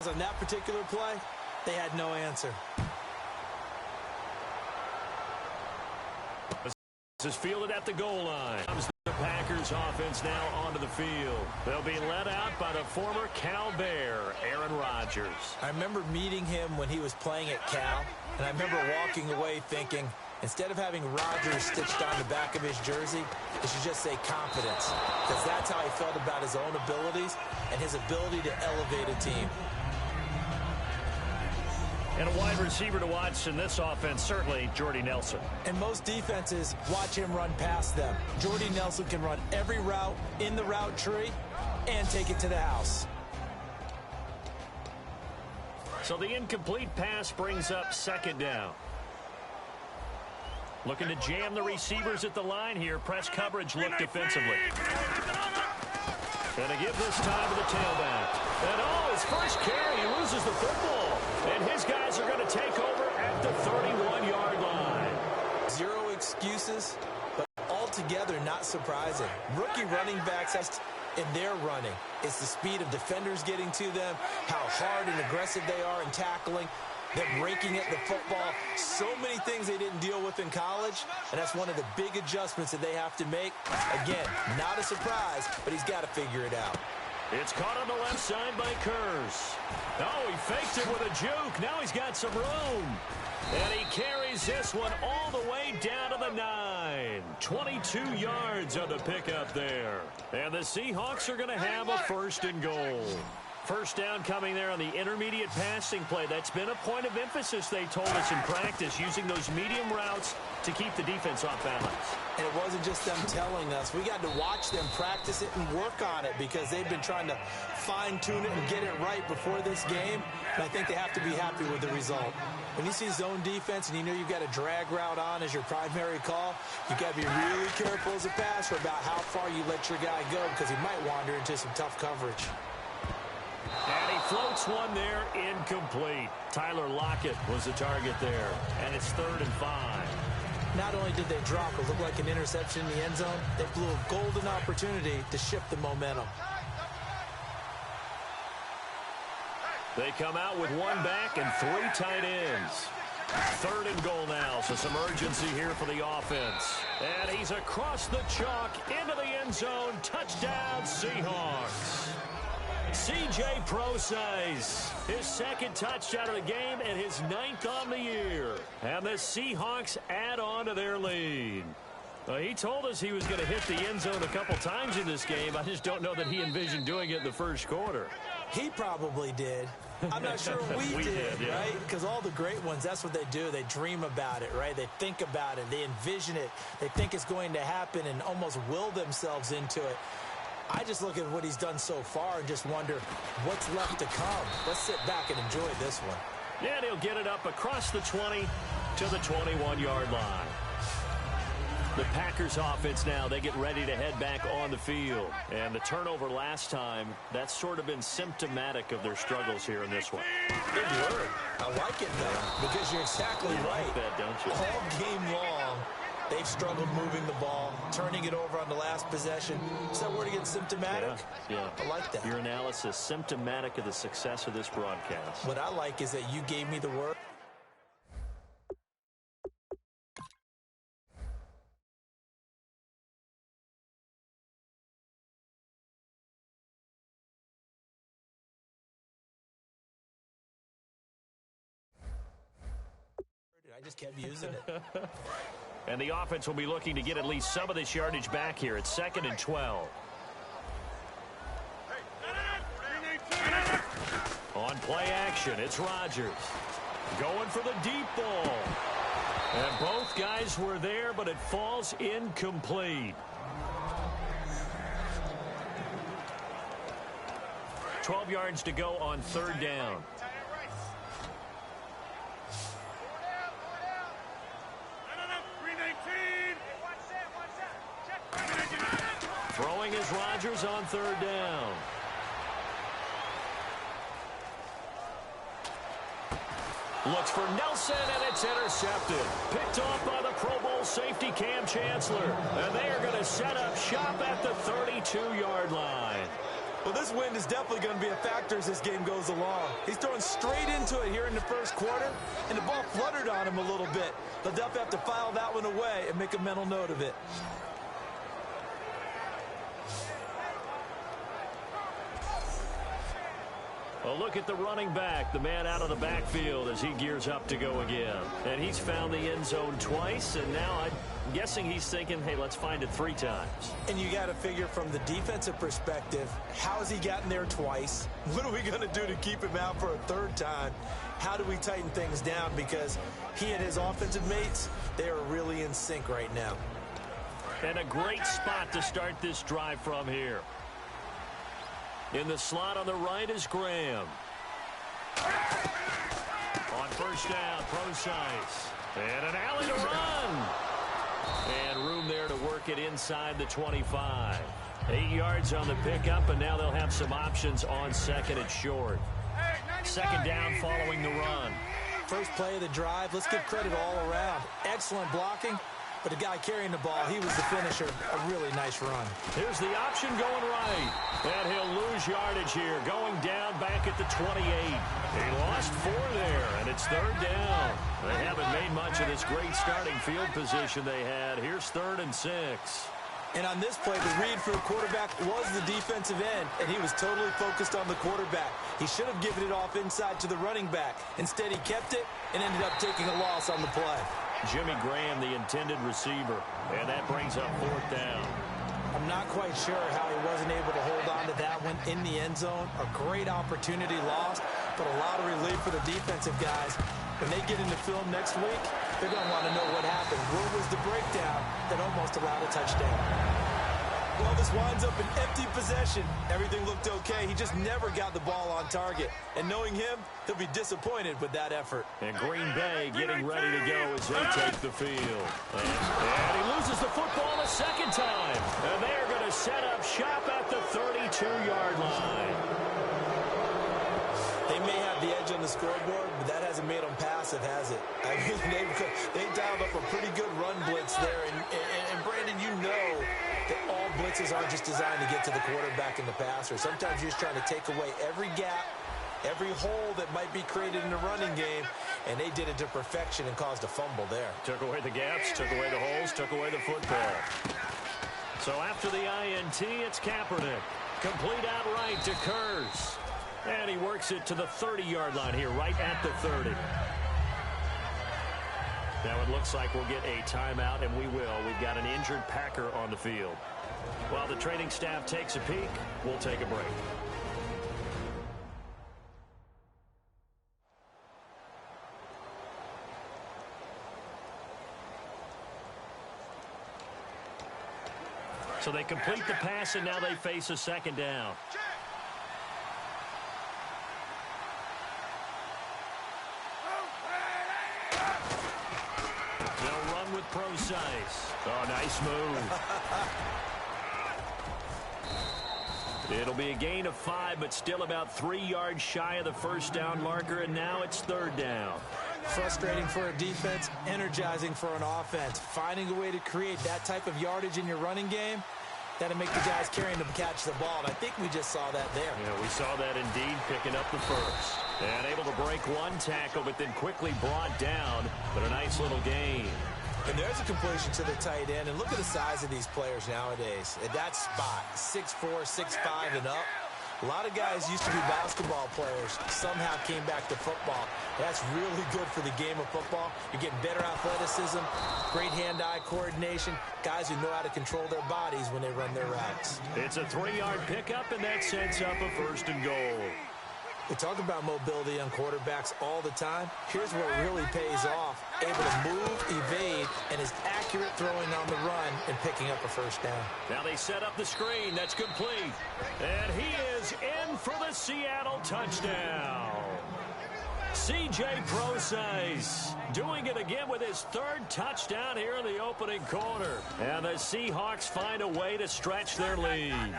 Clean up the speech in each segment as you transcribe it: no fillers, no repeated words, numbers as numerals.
On that particular play, they had no answer. This is fielded at the goal line. Comes the Packers offense now onto the field. They'll be led out by the former Cal Bear, Aaron Rodgers. I remember meeting him when he was playing at Cal, and I remember walking away thinking, instead of having Rodgers stitched on the back of his jersey, it should just say confidence, because that's how he felt about his own abilities and his ability to elevate a team. And a wide receiver to watch in this offense, certainly Jordy Nelson. And most defenses watch him run past them. Jordy Nelson can run every route in the route tree and take it to the house. So the incomplete pass brings up second down. Looking to jam the receivers at the line here. Press coverage look defensively. Going to give this time to the tailback. And his first carry, he loses the football. And his guys are going to take over at the 31-yard line. Zero excuses, but altogether not surprising. Rookie running backs in their running. It's the speed of defenders getting to them, how hard and aggressive they are in tackling, them raking at the football. So many things they didn't deal with in college, and that's one of the big adjustments that they have to make. Again, not a surprise, but he's got to figure it out. It's caught on the left side by Kurz. Oh, he faked it with a juke. Now he's got some room. And he carries this one all the way down to the 9. 22 yards on the pickup there. And the Seahawks are going to have a first and goal. First down coming there on the intermediate passing play. That's been a point of emphasis, they told us in practice, using those medium routes to keep the defense off balance. And it wasn't just them telling us. We got to watch them practice it and work on it because they've been trying to fine-tune it and get it right before this game. And I think they have to be happy with the result. When you see zone defense and you know you've got a drag route on as your primary call, you've got to be really careful as a passer about how far you let your guy go because he might wander into some tough coverage. And he floats one there, incomplete. Tyler Lockett was the target there, and it's 3rd and 5. Not only did they drop what looked like an interception in the end zone, they blew a golden opportunity to shift the momentum. They come out with one back and 3 tight ends. 3rd and goal now, so some urgency here for the offense. And he's across the chalk into the end zone. Touchdown, Seahawks. C.J. Prosise, his 2nd touchdown of the game and his 9th on the year. And the Seahawks add on to their lead. He told us he was going to hit the end zone a couple times in this game. I just don't know that he envisioned doing it in the first quarter. He probably did. I'm not sure we did, yeah. Right? Because all the great ones, that's what they do. They dream about it, right? They think about it. They envision it. They think it's going to happen and almost will themselves into it. I just look at what he's done so far and just wonder what's left to come. Let's sit back and enjoy this one. Yeah, and he'll get it up across the 20 to the 21-yard line. The Packers offense now, they get ready to head back on the field. And the turnover last time, that's sort of been symptomatic of their struggles here in this one. Good word. I like it, though, because you're exactly right. Like that, don't you? All game long, they've struggled moving the ball, turning it over on the last possession. Is that word again, symptomatic? Yeah. I like that. Your analysis, symptomatic of the success of this broadcast. What I like is that you gave me the word. I just kept using it. And the offense will be looking to get at least some of this yardage back here. It's 2nd and 12. On play action, it's Rodgers. Going for the deep ball. And both guys were there, but it falls incomplete. 12 yards to go on 3rd down. Throwing is Rodgers on 3rd down. Looks for Nelson, and it's intercepted. Picked off by the Pro Bowl safety Cam Chancellor. And they are going to set up shop at the 32-yard line. Well, this wind is definitely going to be a factor as this game goes along. He's throwing straight into it here in the first quarter, and the ball fluttered on him a little bit. They'll definitely have to file that one away and make a mental note of it. A look at the running back, the man out of the backfield as he gears up to go again. And he's found the end zone twice, and now I'm guessing he's thinking, hey, let's find it 3 times. And you got to figure from the defensive perspective, how has he gotten there twice? What are we going to do to keep him out for a 3rd time? How do we tighten things down? Because he and his offensive mates, they are really in sync right now. And a great spot to start this drive from here. In the slot on the right is Graham. On first down, Procise. And an alley to run. And room there to work it inside the 25. 8 yards on the pickup, and now they'll have some options on 2nd and short. 2nd down following the run. First play of the drive, let's give credit all around. Excellent blocking. But the guy carrying the ball, he was the finisher. A really nice run. Here's the option going right. And he'll lose yardage here. Going down back at the 28. He lost 4 there, and it's 3rd down. They haven't made much of this great starting field position they had. Here's 3rd and 6. And on this play, the read for the quarterback was the defensive end, and he was totally focused on the quarterback. He should have given it off inside to the running back. Instead, he kept it and ended up taking a loss on the play. Jimmy Graham, the intended receiver, and that brings up 4th down. I'm not quite sure how he wasn't able to hold on to that one in the end zone. A great opportunity lost, but a lot of relief for the defensive guys. When they get into film next week, they're going to want to know what happened. Where was the breakdown that almost allowed a touchdown? Well, this winds up an empty possession. Everything looked okay. He just never got the ball on target. And knowing him, he'll be disappointed with that effort. And Green Bay getting ready to go as they take the field. And he loses the football a 2nd time. And they're going to set up shop at the 32-yard line. They may have the edge on the scoreboard, but that hasn't made them passive, has it? I mean, they dialed up a pretty good run blitz there. And Brandon, you know that all blitzes aren't just designed to get to the quarterback and the passer. Sometimes you're just trying to take away every gap, every hole that might be created in the running game, and they did it to perfection and caused a fumble there. Took away the gaps, took away the holes, took away the football. So after the INT, it's Kaepernick. Complete outright to Kurz. And he works it to the 30-yard line here, right at the 30. Now it looks like we'll get a timeout, and we will. We've got an injured Packer on the field. While the training staff takes a peek, we'll take a break. So they complete the pass, and now they face a 2nd down. They'll run with Procise. Oh, nice move. It'll be a gain of 5, but still about 3 yards shy of the 1st down marker, and now it's 3rd down. Frustrating for a defense, energizing for an offense. Finding a way to create that type of yardage in your running game, that'll make the guys carrying them catch the ball. And I think we just saw that there. Yeah, we saw that indeed, picking up the 1st. And able to break 1 tackle, but then quickly brought down. But a nice little gain. And there's a completion to the tight end. And look at the size of these players nowadays. At that spot, 6'4", 6'5", and up. A lot of guys used to be basketball players, somehow came back to football. That's really good for the game of football. You're getting better athleticism, great hand-eye coordination, guys who know how to control their bodies when they run their routes. It's a 3-yard pickup, and that sets up a 1st and goal. We talk about mobility on quarterbacks all the time. Here's where it really pays off. Able to move, evade, and is accurate throwing on the run and picking up a 1st down. Now they set up the screen. That's complete. And he is in for the Seattle touchdown. C.J. Procise doing it again with his 3rd touchdown here in the opening quarter. And the Seahawks find a way to stretch their lead.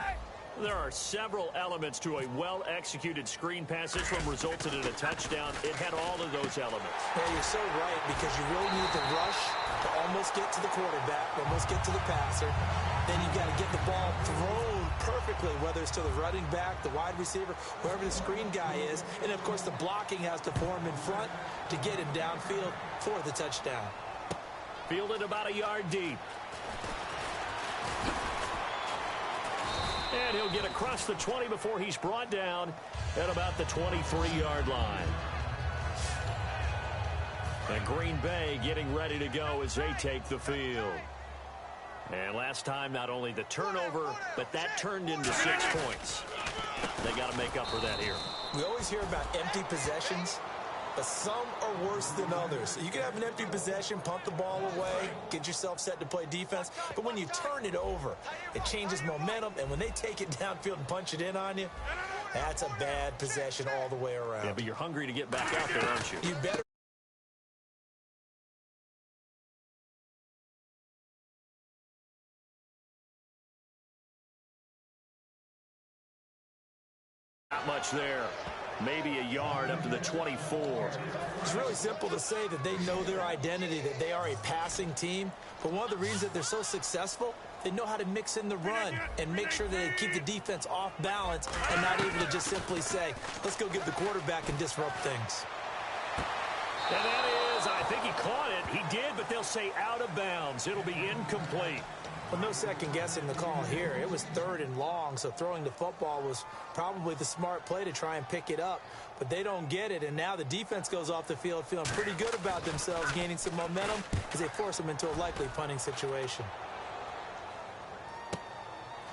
There are several elements to a well-executed screen pass. This one resulted in a touchdown. It had all of those elements. Yeah, you're so right, because you really need the rush to almost get to the quarterback, almost get to the passer. Then you got to get the ball thrown perfectly, whether it's to the running back, the wide receiver, whoever the screen guy is. And, of course, the blocking has to form in front to get him downfield for the touchdown. Fielded about a yard deep. And he'll get across the 20 before he's brought down at about the 23-yard line. And Green Bay getting ready to go as they take the field. And last time, not only the turnover, but that turned into 6 points. They got to make up for that here. We always hear about empty possessions, but some are worse than others. You can have an empty possession, punt the ball away, get yourself set to play defense, but when you turn it over, it changes momentum, and when they take it downfield and punch it in on you, that's a bad possession all the way around. Yeah, but you're hungry to get back out there, aren't you? You better. Not much there. Maybe a yard up to the 24. It's really simple to say that they know their identity, that they are a passing team. But one of the reasons that they're so successful, they know how to mix in the run and make sure that they keep the defense off balance and not able to just simply say, let's go get the quarterback and disrupt things. And that is, I think he caught it. He did, but they'll say out of bounds. It'll be incomplete. Well, no second guessing the call here. It was 3rd and long, so throwing the football was probably the smart play to try and pick it up. But they don't get it, and now the defense goes off the field feeling pretty good about themselves, gaining some momentum as they force them into a likely punting situation.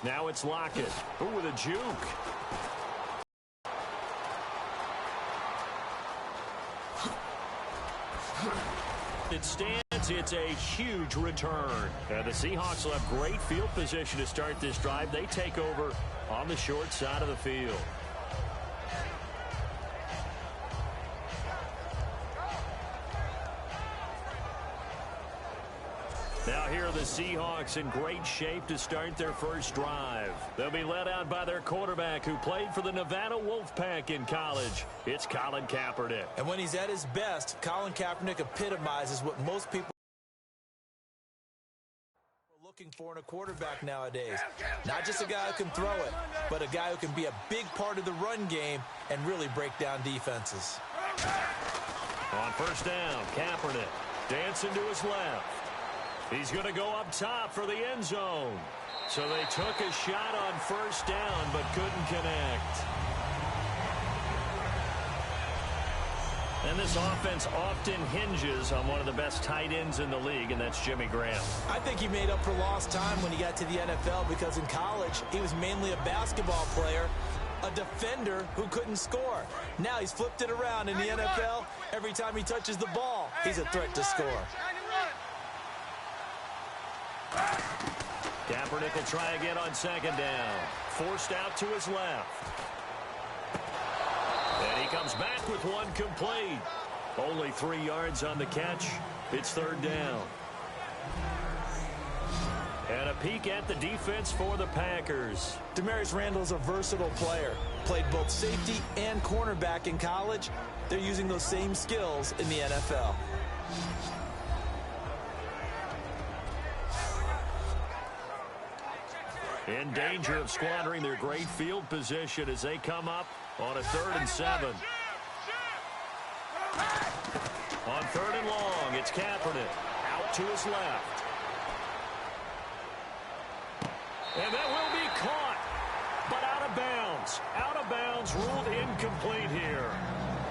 Now it's Lockett. Ooh, with a juke. It stands. It's a huge return. The Seahawks will have great field position to start this drive. They take over on the short side of the field. Now here are the Seahawks in great shape to start their first drive. They'll be led out by their quarterback who played for the Nevada Wolfpack in college. It's Colin Kaepernick. And when he's at his best, Colin Kaepernick epitomizes what most people are looking for in a quarterback nowadays. Not just a guy who can throw it, but a guy who can be a big part of the run game and really break down defenses. On first down, Kaepernick dancing to his left. He's going to go up top for the end zone. So they took a shot on first down but couldn't connect. And this offense often hinges on one of the best tight ends in the league, and that's Jimmy Graham. I think he made up for lost time when he got to the NFL because in college he was mainly a basketball player, a defender who couldn't score. Now he's flipped it around in the NFL. Every time he touches the ball, he's a threat to score. Kaepernick will try again on second down. Forced out to his left. And he comes back with one complete. Only 3 yards on the catch. It's third down. And a peek at the defense for the Packers. Demarius Randall's a versatile player. Played both safety and cornerback in college. They're using those same skills in the NFL. In danger of squandering their great field position as they come up on a 3rd and 7. On 3rd and long, it's Kaepernick out to his left. And that will be caught, but out of bounds. Out of bounds, ruled incomplete here.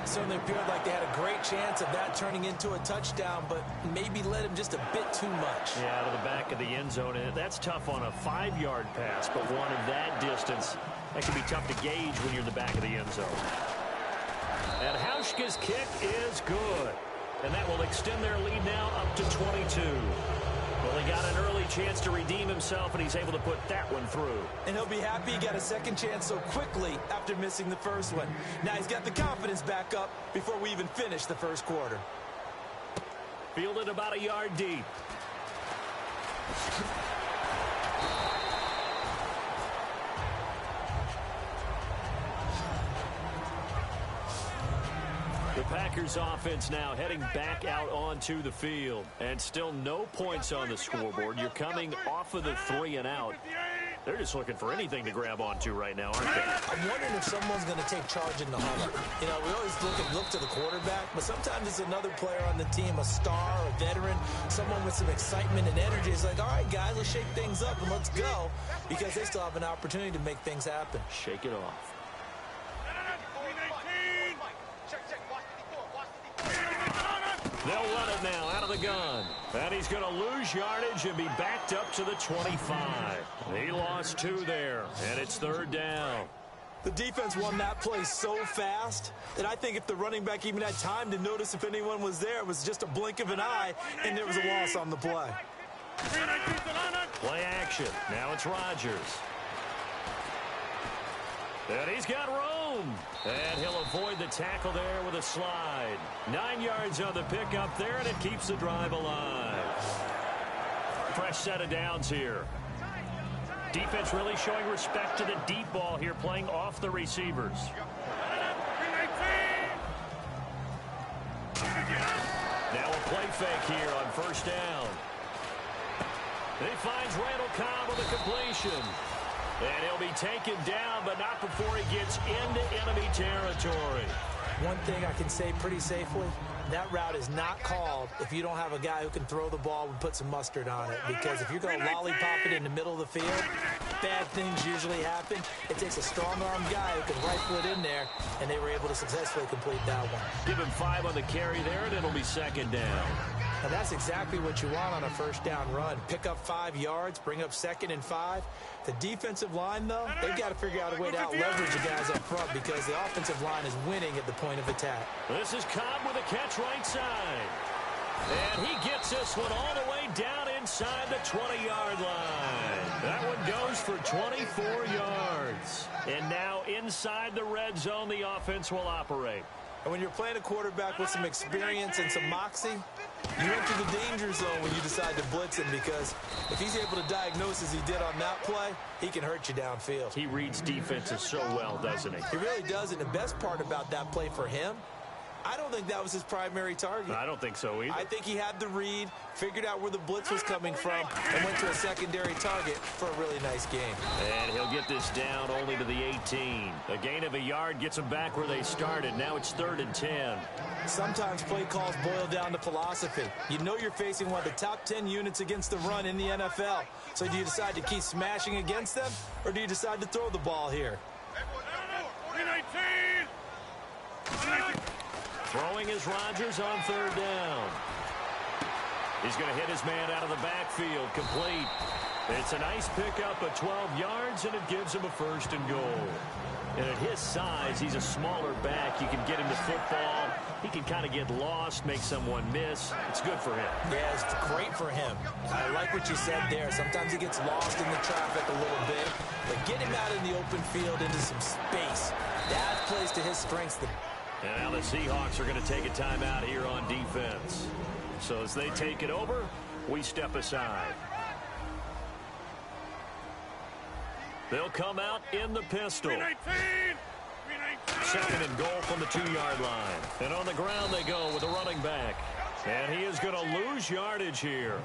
Certainly appeared like they had a great chance of that turning into a touchdown, but maybe led him just a bit too much. Yeah, out of the back of the end zone. And that's tough on a 5-yard pass, but one of that distance, that can be tough to gauge when you're in the back of the end zone. And Hauschka's kick is good. And that will extend their lead now up to 22. Well, he got an early chance to redeem himself, and he's able to put that one through. And he'll be happy he got a second chance so quickly after missing the first one. Now he's got the confidence back up before we even finish the first quarter. Fielded about a yard deep. The Packers offense now heading back out onto the field. And still no points on the scoreboard. You're coming off of the 3 and out. They're just looking for anything to grab onto right now, aren't they? I'm wondering if someone's going to take charge in the huddle. You know, we always look to the quarterback, but sometimes it's another player on the team, a star, a veteran, someone with some excitement and energy. It's like, all right, guys, let's shake things up and let's go, because they still have an opportunity to make things happen. Shake it off. They'll run it now out of the gun. And he's going to lose yardage and be backed up to the 25. He lost 2 there, and it's 3rd down. The defense won that play so fast that I think if the running back even had time to notice if anyone was there, it was just a blink of an eye, and there was a loss on the play. Play action. Now it's Rodgers. And he's got room. And he'll avoid the tackle there with a slide. 9 yards on the pickup there, and it keeps the drive alive. Fresh set of downs here. Defense really showing respect to the deep ball here, playing off the receivers. Now a play fake here on 1st down. He finds Randall Cobb with a completion. And he'll be taken down, but not before he gets into enemy territory. One thing I can say pretty safely, that route is not called if you don't have a guy who can throw the ball and put some mustard on it. Because if you're going to lollipop it in the middle of the field, bad things usually happen. It takes a strong-armed guy who can rifle it in there, and they were able to successfully complete that one. Give him 5 on the carry there, and it'll be 2nd down. And that's exactly what you want on a 1st down run. Pick up 5 yards, bring up 2nd and 5. The defensive line, though, they've got to figure out a way to out-leverage the guys up front because the offensive line is winning at the point of attack. This is Cobb with a catch right side. And he gets this one all the way down inside the 20-yard line. That one goes for 24 yards. And now inside the red zone, the offense will operate. And when you're playing a quarterback with some experience and some moxie, you enter the danger zone when you decide to blitz him, because if he's able to diagnose as he did on that play, he can hurt you downfield. He reads defenses so well, doesn't he? He really does, and the best part about that play for him, I don't think that was his primary target. I don't think so either. I think he had the read, figured out where the blitz was coming from, and went to a secondary target for a really nice game. And he'll get this down only to the 18. A gain of a yard gets them back where they started. Now it's 3rd and 10. Sometimes play calls boil down to philosophy. You know you're facing one of the top 10 units against the run in the NFL. So do you decide to keep smashing against them, or do you decide to throw the ball here? Throwing is Rodgers on 3rd down. He's going to hit his man out of the backfield. Complete. It's a nice pickup of 12 yards, and it gives him a 1st and goal. And at his size, he's a smaller back. You can get him to football. He can kind of get lost, make someone miss. It's good for him. Yeah, it's great for him. I like what you said there. Sometimes he gets lost in the traffic a little bit. But get him out in the open field into some space. That plays to his strengths. And now the Seahawks are going to take a timeout here on defense. So as they take it over, we step aside. They'll come out in the pistol. 2nd and goal from the 2-yard line. And on the ground they go with the running back. And he is going to lose yardage here.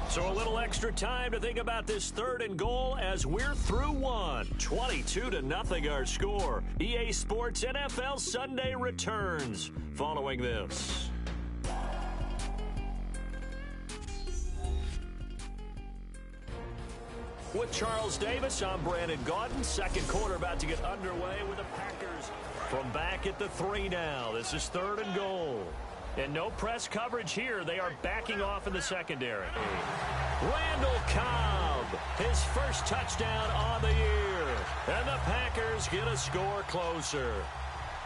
So a little extra time to think about this 3rd and goal as we're through one. 22-0 our score. EA Sports NFL Sunday returns following this. With Charles Davis, I'm Brandon Gaudin. 2nd quarter about to get underway with the Packers from back at the 3 now. This is 3rd and goal. And no press coverage here. They are backing off in the secondary. Randall Cobb, his 1st touchdown on the year. And the Packers get a score closer.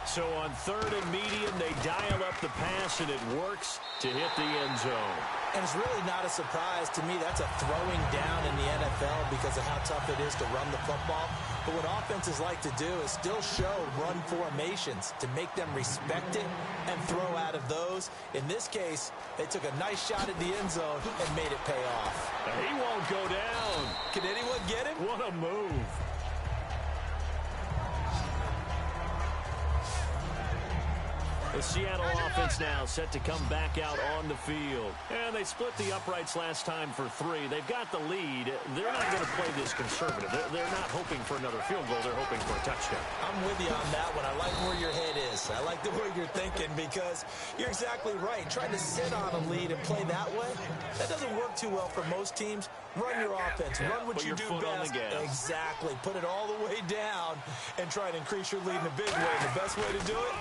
So on 3rd and medium, they dial up the pass, and it works to hit the end zone. And it's really not a surprise to me. That's a throwing down in the NFL because of how tough it is to run the football. But what offenses like to do is still show run formations to make them respect it and throw out of those. In this case, they took a nice shot at the end zone and made it pay off. He won't go down. Can anyone get him? What a move. The Seattle offense now set to come back out on the field. And they split the uprights last time for 3. They've got the lead. They're not going to play this conservative. They're not hoping for another field goal. They're hoping for a touchdown. I'm with you on that one. I like where your head is. I like the way you're thinking because you're exactly right. Trying to sit on a lead and play that way, that doesn't work too well for most teams. Run your offense. Run what you do best. Exactly. Put it all the way down and try to increase your lead in a big way. And the best way to do it,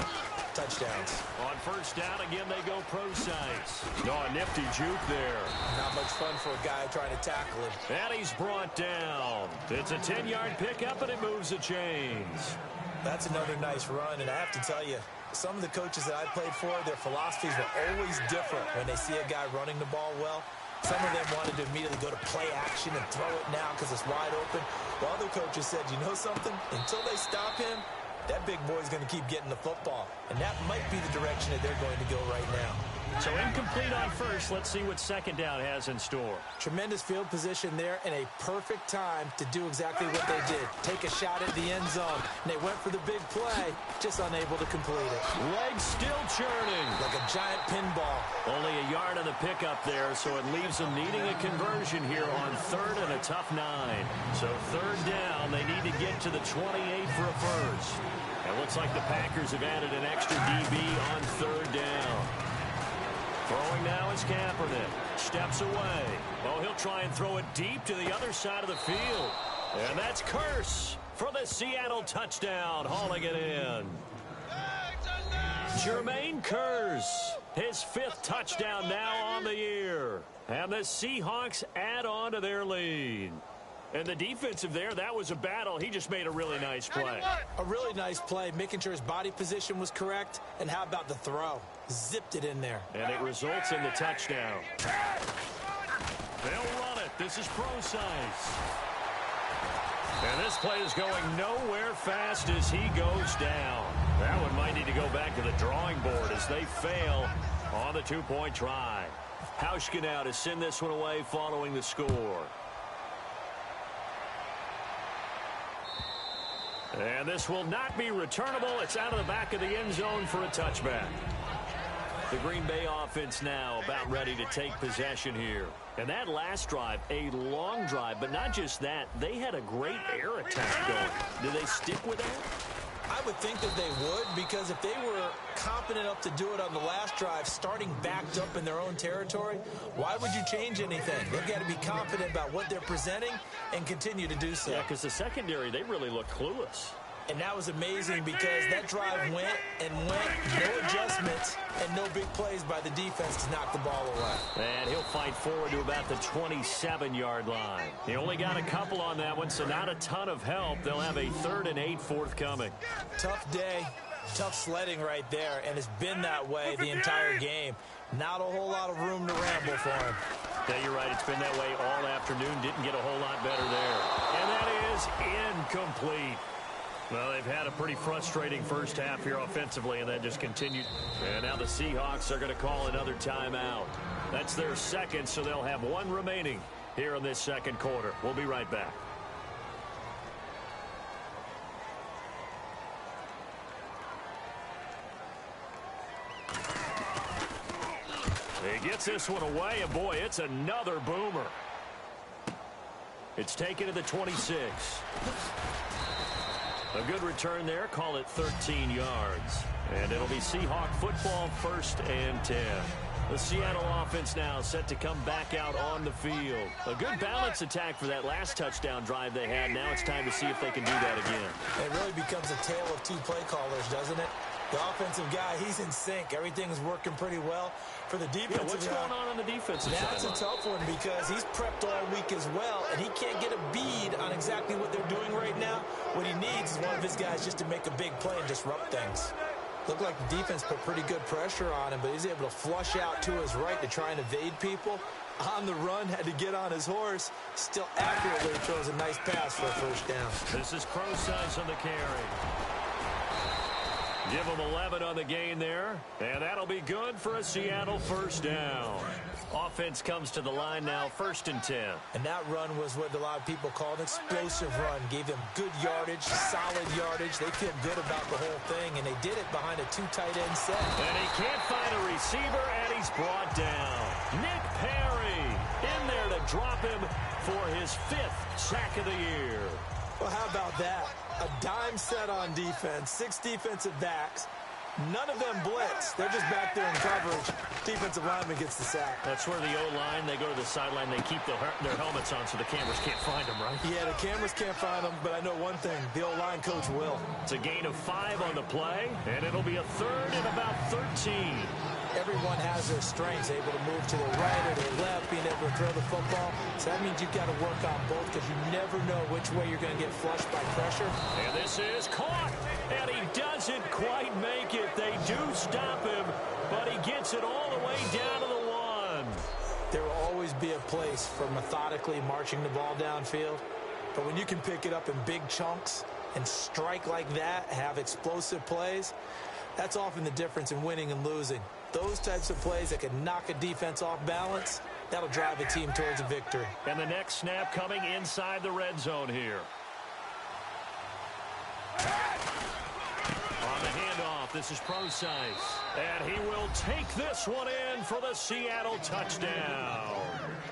touchdowns. On first down, again, they go pro-size. No, a nifty juke there. Not much fun for a guy trying to tackle him. And he's brought down. It's a 10-yard pickup, and it moves the chains. That's another nice run, and I have to tell you, some of the coaches that I played for, their philosophies were always different when they see a guy running the ball well. Some of them wanted to immediately go to play action and throw it now because it's wide open. While other coaches said, you know something? Until they stop him, that big boy's going to keep getting the football. And that might be the direction that they're going to go right now. So incomplete on first. Let's see what second down has in store. Tremendous field position there and a perfect time to do exactly what they did. Take a shot at the end zone. And they went for the big play, just unable to complete it. Legs still churning. Like a giant pinball. Only a yard on the pickup there, so it leaves them needing a conversion here on 3rd and a tough 9. So 3rd down, they need to get to the 28 for a first. It looks like the Packers have added an extra DB on 3rd down. Throwing now is Kaepernick. Steps away. Oh, he'll try and throw it deep to the other side of the field. And that's Curse for the Seattle touchdown, hauling it in. Jermaine Curse, his 5th touchdown now on the year. And the Seahawks add on to their lead. And the defensive there, that was a battle. He just made a really nice play. A really nice play, making sure his body position was correct. And how about the throw? Zipped it in there. And it results in the touchdown. They'll run it. This is pro-size. And this play is going nowhere fast as he goes down. That one might need to go back to the drawing board as they fail on the 2-point try. Hauschka now to send this one away following the score. And this will not be returnable. It's out of the back of the end zone for a touchback. The Green Bay offense now about ready to take possession here. And that last drive, a long drive, but not just that. They had a great air attack going. Do they stick with that? I would think that they would, because if they were competent enough to do it on the last drive, starting backed up in their own territory, why would you change anything? They've got to be confident about what they're presenting and continue to do so. Yeah, because the secondary, they really looked clueless. And that was amazing because that drive went and went, no adjustments, and no big plays by the defense to knock the ball away. And he'll fight forward to about the 27-yard line. He only got a couple on that one, so not a ton of help. They'll have a 3rd and 8 forthcoming. Tough day, tough sledding right there, and it's been that way the entire game. Not a whole lot of room to ramble for him. Yeah, you're right. It's been that way all afternoon. Didn't get a whole lot better there. And that is incomplete. Well, they've had a pretty frustrating first half here offensively, and that just continued. And now the Seahawks are going to call another timeout. That's their 2nd, so they'll have 1 remaining here in this 2nd quarter. We'll be right back. He gets this one away, and boy, it's another boomer. It's taken to the 26. A good return there. Call it 13 yards. And it'll be Seahawk football, 1st and 10. The Seattle offense now set to come back out on the field. A good balance attack for that last touchdown drive they had. Now it's time to see if they can do that again. It really becomes a tale of 2 play callers, doesn't it? The offensive guy, he's in sync. Everything's working pretty well. For the defensive guy, what's going on the defensive side? That's a tough one because he's prepped all week as well, and he can't get a bead on exactly what they're doing right now. What he needs is one of his guys just to make a big play and disrupt things. Looked like the defense put pretty good pressure on him, but he's able to flush out to his right to try and evade people. On the run, had to get on his horse. Still accurately throws a nice pass for a 1st down. This is pro-size on the carry. Give them 11 on the gain there, and that'll be good for a Seattle first down. Offense comes to the line now, 1st and 10. And that run was what a lot of people call an explosive run. Gave them good yardage, solid yardage. They feel good about the whole thing, and they did it behind a 2 tight end set. And he can't find a receiver, and he's brought down. Nick Perry in there to drop him for his 5th sack of the year. Well, how about that? A dime set on defense, 6 defensive backs. None of them blitz. They're just back there in coverage. Defensive lineman gets the sack. That's where the O-line, they go to the sideline, they keep their helmets on so the cameras can't find them, right? Yeah, the cameras can't find them, but I know one thing. The O-line coach will. It's a gain of 5 on the play, and it'll be a 3rd and about 13. Everyone has their strengths, able to move to the right or the left, being able to throw the football. So that means you've got to work on both because you never know which way you're going to get flushed by pressure. And this is caught, and he doesn't quite make it. They do stop him, but he gets it all the way down to the 1. There will always be a place for methodically marching the ball downfield. But when you can pick it up in big chunks and strike like that, have explosive plays, that's often the difference in winning and losing. Those types of plays that can knock a defense off balance, that'll drive a team towards a victory. And the next snap coming inside the red zone here. On the handoff, this is Procise. And he will take this one in for the Seattle touchdown.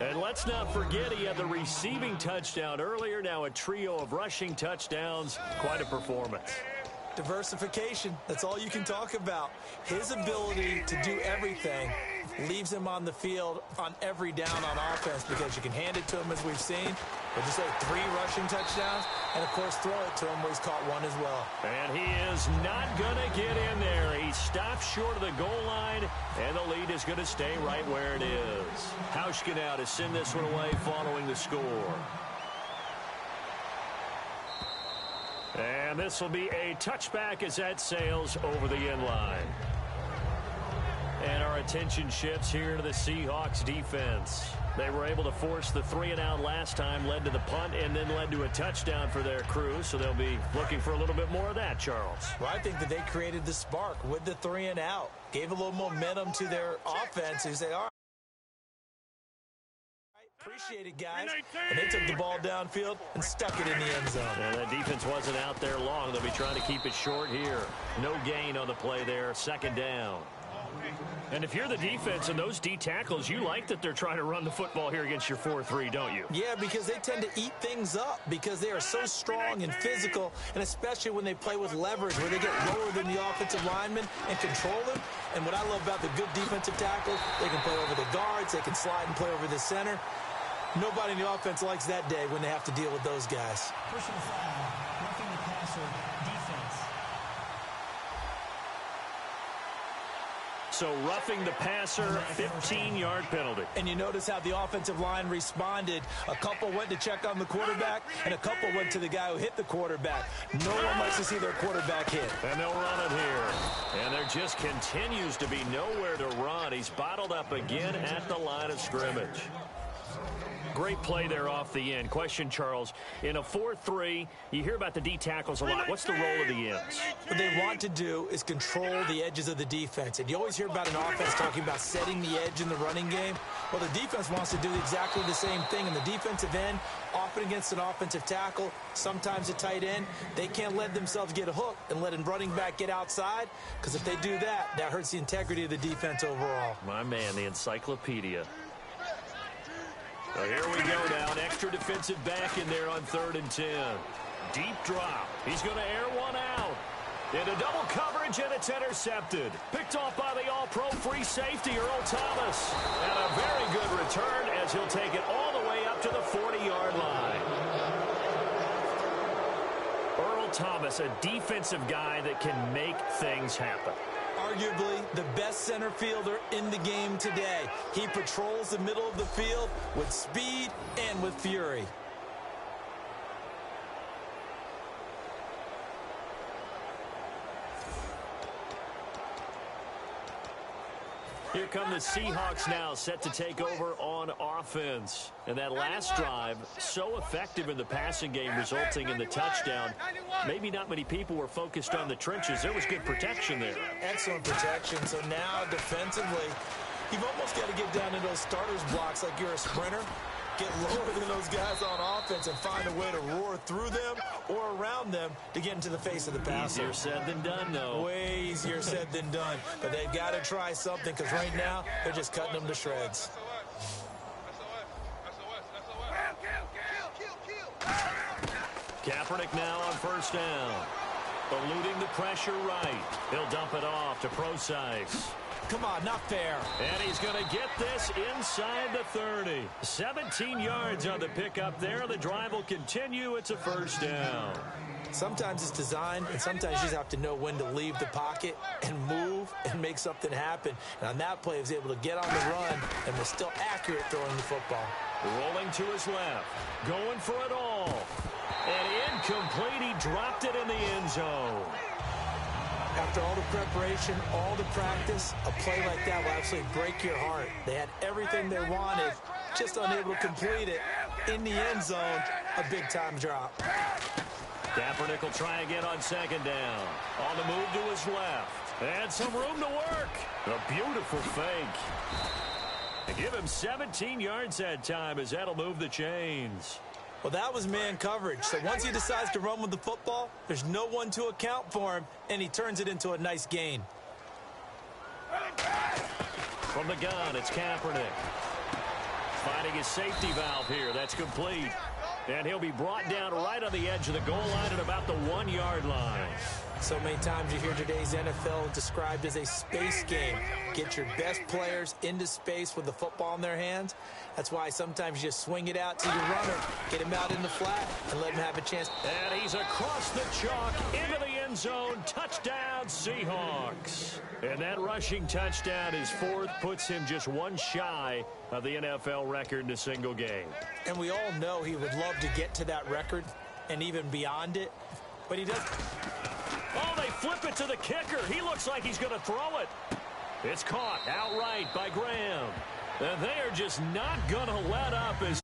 And let's not forget he had the receiving touchdown earlier. Now a trio of rushing touchdowns. Quite a performance. Diversification, that's all you can talk about. His ability to do everything leaves him on the field on every down on offense because you can hand it to him as we've seen. We'll just say 3 rushing touchdowns and, of course, throw it to him where he's caught 1 as well. And he is not going to get in there. He stops short of the goal line, and the lead is going to stay right where it is. Hauschka now to send this one away following the score. And this will be a touchback as that sails over the end line. And our attention shifts here to the Seahawks defense. They were able to force the 3-and-out last time, led to the punt, and then led to a touchdown for their crew. So they'll be looking for a little bit more of that, Charles. Well, I think that they created the spark with the 3-and-out. Gave a little momentum to their offense. They say, all right. Appreciate it, guys. And they took the ball downfield and stuck it in the end zone. And that defense wasn't out there long. They'll be trying to keep it short here. No gain on the play there. 2nd down. And if you're the defense and those D tackles, you like that they're trying to run the football here against your 4-3, don't you? Yeah, because they tend to eat things up because they are so strong and physical, and especially when they play with leverage where they get lower than the offensive linemen and control them. And what I love about the good defensive tackles, they can play over the guards, they can slide and play over the center. Nobody in the offense likes that day when they have to deal with those guys. Personal foul, roughing the passer, defense. So roughing the passer, 15-yard penalty. And you notice how the offensive line responded. A couple went to check on the quarterback, and a couple went to the guy who hit the quarterback. No one likes to see their quarterback hit. And they'll run it here. And there just continues to be nowhere to run. He's bottled up again at the line of scrimmage. Great play there off the end. Question, Charles, in a 4-3, you hear about the D tackles a lot. What's the role of the ends? What they want to do is control the edges of the defense. And you always hear about an offense talking about setting the edge in the running game. Well, the defense wants to do exactly the same thing. And the defensive end, often against an offensive tackle, sometimes a tight end, they can't let themselves get a hook and let a running back get outside. Because if they do that, that hurts the integrity of the defense overall. My man, the encyclopedia. So here we go now. An extra defensive back in there on 3rd and 10. Deep drop. He's going to air one out. Into double coverage, and it's intercepted. Picked off by the all-pro free safety, Earl Thomas. And a very good return as he'll take it all the way up to the 40-yard line. Earl Thomas, a defensive guy that can make things happen. Arguably the best center fielder in the game today. He patrols the middle of the field with speed and with fury. Here come the Seahawks now, set to take over on offense. And that last drive, so effective in the passing game, resulting in the touchdown. Maybe not many people were focused on the trenches. There was good protection there. Excellent protection. So now, defensively, you've almost got to get down to those starters blocks like you're a sprinter. Get lower than those guys on offense and find a way to roar through them or around them to get into the face of the passer. Easier said than done, though. Way easier said than done. But they've got to try something because right now they're just cutting them to shreds. Kaepernick now on first down. Eluding the pressure right. He'll dump it off to Procise. Come on, not fair. And he's going to get this inside the 30. 17 yards on the pickup there. The drive will continue. It's a first down. Sometimes it's designed, and sometimes you just have to know when to leave the pocket and move and make something happen. And on that play, he was able to get on the run and was still accurate throwing the football. Rolling to his left. Going for it all. And incomplete. He dropped it in the end zone. After all the preparation, all the practice, a play like that will actually break your heart. They had everything they wanted, just unable to complete it. In the end zone, a big-time drop. Kaepernick will try again on second down. On the move to his left. And some room to work. A beautiful fake. And give him 17 yards that time as that'll move the chains. Well, that was man coverage. So once he decides to run with the football, there's no one to account for him, and he turns it into a nice gain. From the gun, it's Kaepernick. Finding his safety valve here. That's complete. And he'll be brought down right on the edge of the goal line at about the 1-yard line. So many times you hear today's NFL described as a space game. Get your best players into space with the football in their hands. That's why sometimes you just swing it out to your runner, get him out in the flat, and let him have a chance. And he's across the chalk into the end zone. Touchdown, Seahawks. And that rushing touchdown, his fourth, puts him just one shy of the NFL record in a single game. And we all know he would love to get to that record and even beyond it, but he doesn't. Oh, they flip it to the kicker. He looks like he's going to throw it. It's caught outright by Graham. And they are just not going to let up as